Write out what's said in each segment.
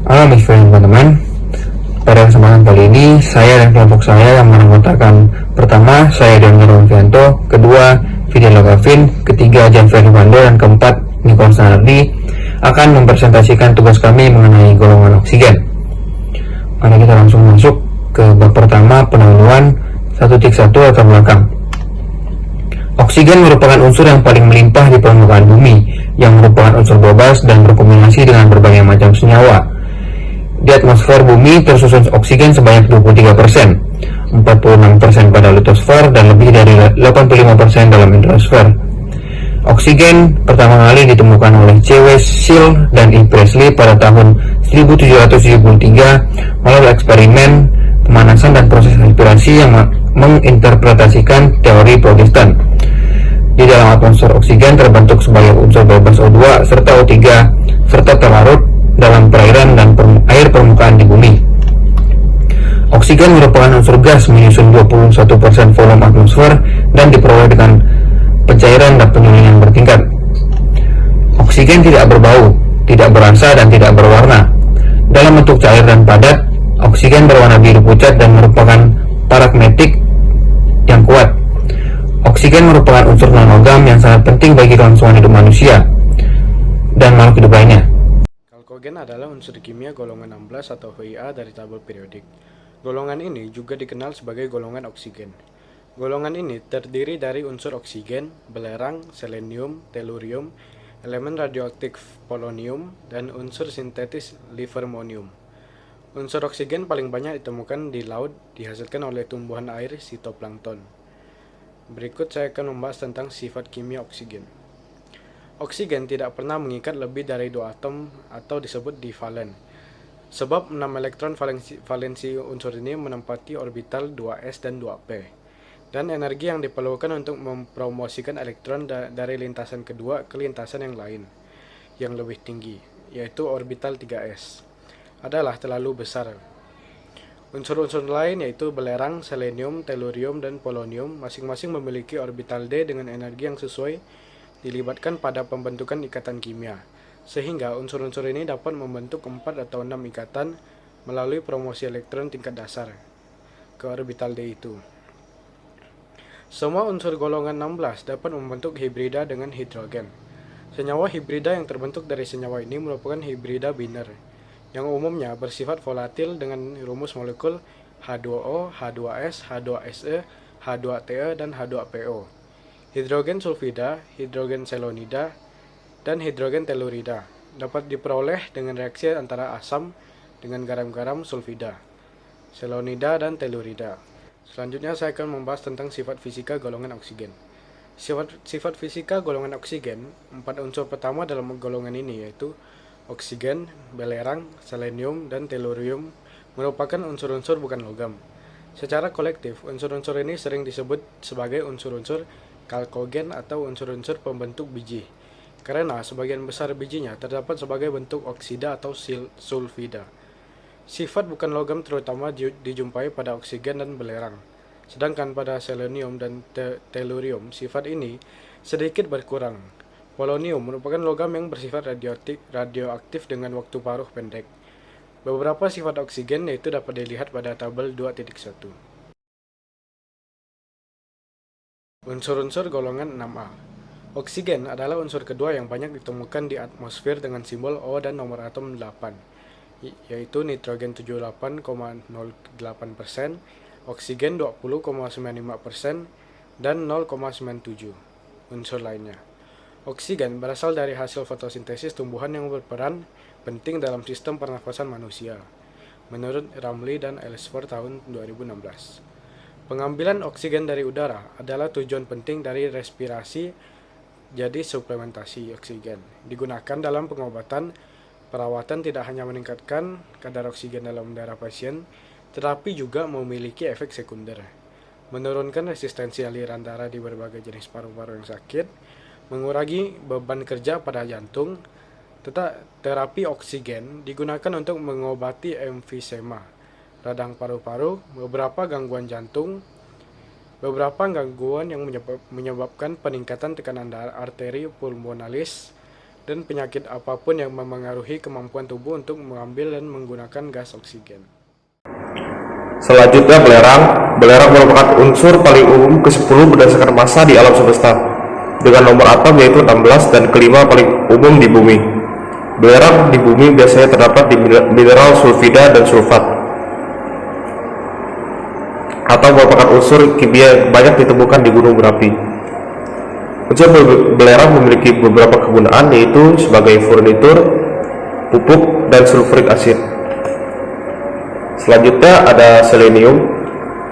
Halo teman-teman, pada kesempatan kali ini saya dan kelompok saya yang menganggotakan pertama saya Dion Nurwanto, kedua Fidel Gavin, ketiga Jan Fernando, dan keempat Nikol Sanardi akan mempresentasikan tugas kami mengenai golongan oksigen. Mari kita langsung masuk ke bab pertama, pendahuluan 1.1 latar belakang. Oksigen merupakan unsur yang paling melimpah di permukaan bumi, yang merupakan unsur bebas dan berkombinasi dengan berbagai macam senyawa. Di atmosfer bumi tersusun oksigen sebanyak 23%, 46% pada litosfer, dan lebih dari 85% dalam hidrosfer. Oksigen pertama kali ditemukan oleh C.W. Seal dan E. Presley pada tahun 1773 melalui eksperimen pemanasan dan proses respirasi yang menginterpretasikan teori Protestan. Di dalam atmosfer oksigen terbentuk sebagai unsur bebas O2 serta O3 serta terlarut dalam perairan dan air permukaan di bumi. Oksigen merupakan unsur gas menyusun 21% volume atmosfer dan diperoleh dengan pencairan dan penyulingan bertingkat. Oksigen tidak berbau, tidak berasa, dan tidak berwarna. Dalam bentuk cair dan padat, oksigen berwarna biru pucat dan merupakan paramagnetik yang kuat. Oksigen merupakan unsur non-logam yang sangat penting bagi kelangsungan hidup manusia dan makhluk hidup lainnya. Chalcogen adalah unsur kimia golongan 16 atau HiA dari tabel periodik. Golongan ini juga dikenal sebagai golongan oksigen. Golongan ini terdiri dari unsur oksigen, belerang, selenium, tellurium, elemen radioaktif polonium, dan unsur sintetis livermonium. Unsur oksigen paling banyak ditemukan di laut, dihasilkan oleh tumbuhan air sitoplankton. Berikut saya akan membahas tentang sifat kimia oksigen. Oksigen tidak pernah mengikat lebih dari 2 atom atau disebut divalen. Sebab 6 elektron valensi unsur ini menempati orbital 2s dan 2p. Dan energi yang diperlukan untuk mempromosikan elektron dari lintasan kedua ke lintasan yang lain, yang lebih tinggi, yaitu orbital 3s, adalah terlalu besar. Unsur-unsur lain yaitu belerang, selenium, tellurium, dan polonium masing-masing memiliki orbital d dengan energi yang sesuai dilibatkan pada pembentukan ikatan kimia, sehingga unsur-unsur ini dapat membentuk 4 atau 6 ikatan melalui promosi elektron tingkat dasar ke orbital d itu. Semua unsur golongan 16 dapat membentuk hibrida dengan hidrogen. Senyawa hibrida yang terbentuk dari senyawa ini merupakan hibrida biner, yang umumnya bersifat volatil dengan rumus molekul H2O, H2S, H2Se, H2Te, dan H2PO. Hidrogen sulfida, hidrogen selonida, dan hidrogen tellurida dapat diperoleh dengan reaksi antara asam dengan garam-garam sulfida, selonida, dan tellurida. Selanjutnya saya akan membahas tentang sifat fisika golongan oksigen. Sifat fisika golongan oksigen, 4 unsur pertama dalam golongan ini yaitu oksigen, belerang, selenium, dan tellurium merupakan unsur-unsur bukan logam. Secara kolektif, unsur-unsur ini sering disebut sebagai unsur-unsur chalcogen atau unsur-unsur pembentuk biji, karena sebagian besar bijinya terdapat sebagai bentuk oksida atau sulfida. Sifat bukan logam terutama dijumpai pada oksigen dan belerang, sedangkan pada selenium dan tellurium sifat ini sedikit berkurang. Polonium merupakan logam yang bersifat radioaktif dengan waktu paruh pendek. Beberapa sifat oksigen yaitu dapat dilihat pada tabel 2.1. Unsur-unsur golongan 6A. Oksigen adalah unsur kedua yang banyak ditemukan di atmosfer dengan simbol O dan nomor atom 8, yaitu nitrogen 78,08%, oksigen 20,95%, dan 0,97 unsur lainnya. Oksigen berasal dari hasil fotosintesis tumbuhan yang berperan penting dalam sistem pernafasan manusia, menurut Ramley dan Ellsworth tahun 2016. Pengambilan oksigen dari udara adalah tujuan penting dari respirasi, jadi suplementasi oksigen digunakan dalam pengobatan. Perawatan tidak hanya meningkatkan kadar oksigen dalam darah pasien, tetapi juga memiliki efek sekunder, menurunkan resistensi aliran darah di berbagai jenis paru-paru yang sakit, mengurangi beban kerja pada jantung. Terapi oksigen digunakan untuk mengobati emfisema, radang paru-paru, beberapa gangguan jantung, beberapa gangguan yang menyebabkan peningkatan tekanan darah arteri pulmonalis, dan penyakit apapun yang memengaruhi kemampuan tubuh untuk mengambil dan menggunakan gas oksigen. Selanjutnya belerang. Belerang merupakan unsur paling umum ke-10 berdasarkan massa di alam semesta, dengan nomor atom yaitu 16 dan kelima paling umum di bumi. Belerang di bumi biasanya terdapat di mineral sulfida dan sulfat, atau merupakan unsur kimia yang banyak ditemukan di gunung berapi. Unsur belerang memiliki beberapa kegunaan, yaitu sebagai furnitur, pupuk, dan sulfurik acid. Selanjutnya ada selenium.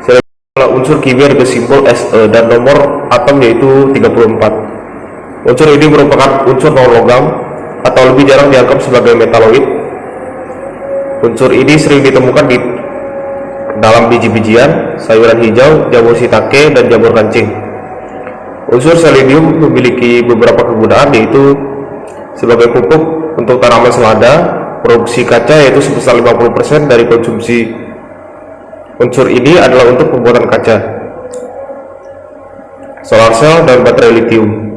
Selenium adalah unsur kimia dengan simbol Se dan nomor atom yaitu 34. Unsur ini merupakan unsur non-logam atau lebih jarang dianggap sebagai metaloid. Unsur ini sering ditemukan di dalam biji-bijian, sayuran hijau, jamur shiitake, dan jamur kancing. Unsur selenium memiliki beberapa kegunaan, yaitu sebagai pupuk untuk tanaman selada, produksi kaca yaitu sebesar 50% dari konsumsi. Unsur ini adalah untuk pembuatan kaca, solar cell, dan baterai lithium.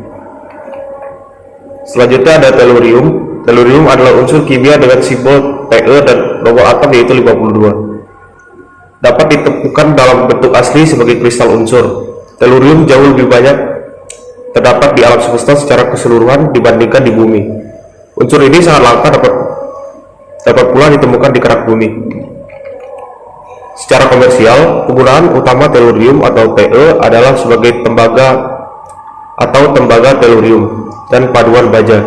Selanjutnya ada tellurium. Tellurium adalah unsur kimia dengan simbol Te dan nomor atom yaitu 52. Dapat ditemukan dalam bentuk asli sebagai kristal unsur. Tellurium jauh lebih banyak terdapat di alam semesta secara keseluruhan dibandingkan di bumi. Unsur ini sangat langka, dapat pula ditemukan di kerak bumi. Secara komersial, penggunaan utama tellurium atau Te adalah sebagai tembaga atau tembaga tellurium dan paduan baja,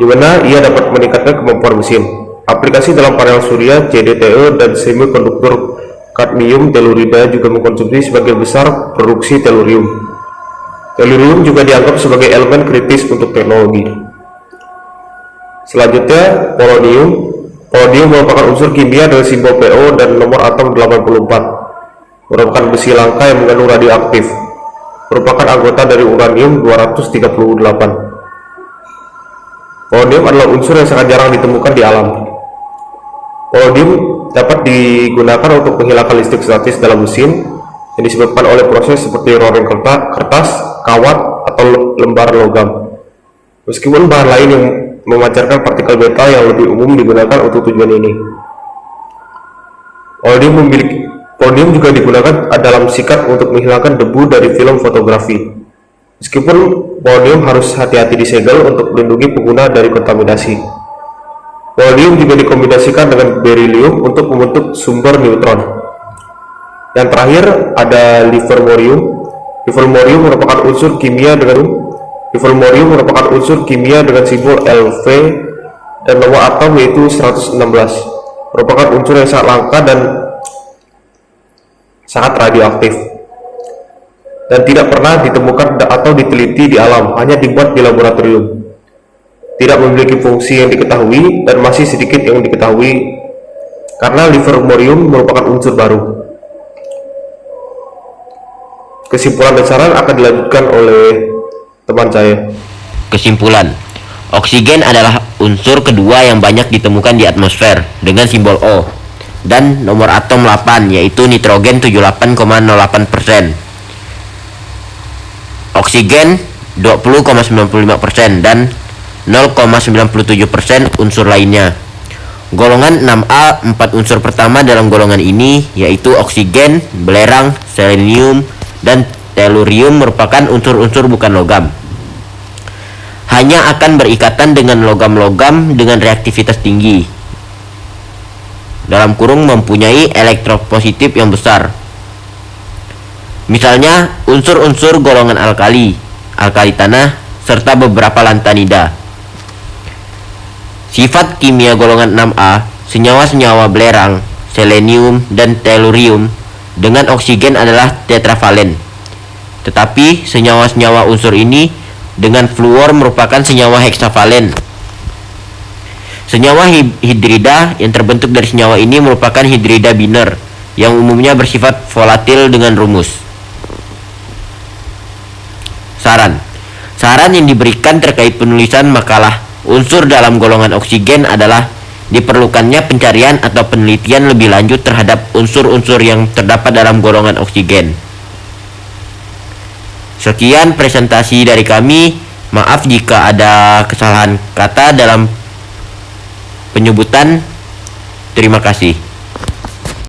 di mana ia dapat meningkatkan kemampuan mesin. Aplikasi dalam panel surya, CDTE, dan semikonduktor kadmium tellurida juga mengkonsumsi sebagian besar produksi tellurium. Tellurium juga dianggap sebagai elemen kritis untuk teknologi. Selanjutnya, polonium. Polonium merupakan unsur kimia dengan simbol Po dan nomor atom 84. Merupakan besi langka yang mengandung radioaktif. Merupakan anggota dari uranium 238. Polonium adalah unsur yang sangat jarang ditemukan di alam. Polonium dapat digunakan untuk menghilangkan listrik statis dalam mesin yang disebabkan oleh proses seperti roring kertas, kawat, atau lembar logam. Meskipun bahan lain yang memancarkan partikel beta yang lebih umum digunakan untuk tujuan ini. Polonium juga digunakan dalam sikat untuk menghilangkan debu dari film fotografi. Meskipun polonium harus hati-hati disegel untuk melindungi pengguna dari kontaminasi. Polonium juga dikombinasikan dengan berilium untuk membentuk sumber neutron. Yang terakhir ada livermorium. Livermorium merupakan unsur kimia dengan simbol Lv dan nomor atom yaitu 116. Merupakan unsur yang sangat langka dan sangat radioaktif, dan tidak pernah ditemukan atau diteliti di alam, hanya dibuat di laboratorium. Tidak memiliki fungsi yang diketahui dan masih sedikit yang diketahui karena livermorium merupakan unsur baru. Kesimpulan dan saran akan dilanjutkan oleh teman saya. Kesimpulan, oksigen adalah unsur kedua yang banyak ditemukan di atmosfer dengan simbol O dan nomor atom 8 yaitu nitrogen 78,08%, oksigen 20,95% dan 0,97% unsur lainnya. Golongan 6A 4 unsur pertama dalam golongan ini yaitu oksigen, belerang, selenium, dan tellurium merupakan unsur-unsur bukan logam. Hanya akan berikatan dengan logam-logam dengan reaktivitas tinggi, dalam kurung mempunyai elektropositif yang besar. Misalnya unsur-unsur golongan alkali, alkali tanah, serta beberapa lantanida. Sifat kimia golongan 6A, senyawa-senyawa belerang, selenium, dan tellurium dengan oksigen adalah tetravalen. Tetapi senyawa-senyawa unsur ini dengan fluor merupakan senyawa heksavalen. Senyawa hidrida yang terbentuk dari senyawa ini merupakan hidrida biner yang umumnya bersifat volatil dengan rumus. Saran yang diberikan terkait penulisan makalah unsur dalam golongan oksigen adalah diperlukannya pencarian atau penelitian lebih lanjut terhadap unsur-unsur yang terdapat dalam golongan oksigen. Sekian presentasi dari kami. Maaf jika ada kesalahan kata dalam penyebutan. Terima kasih.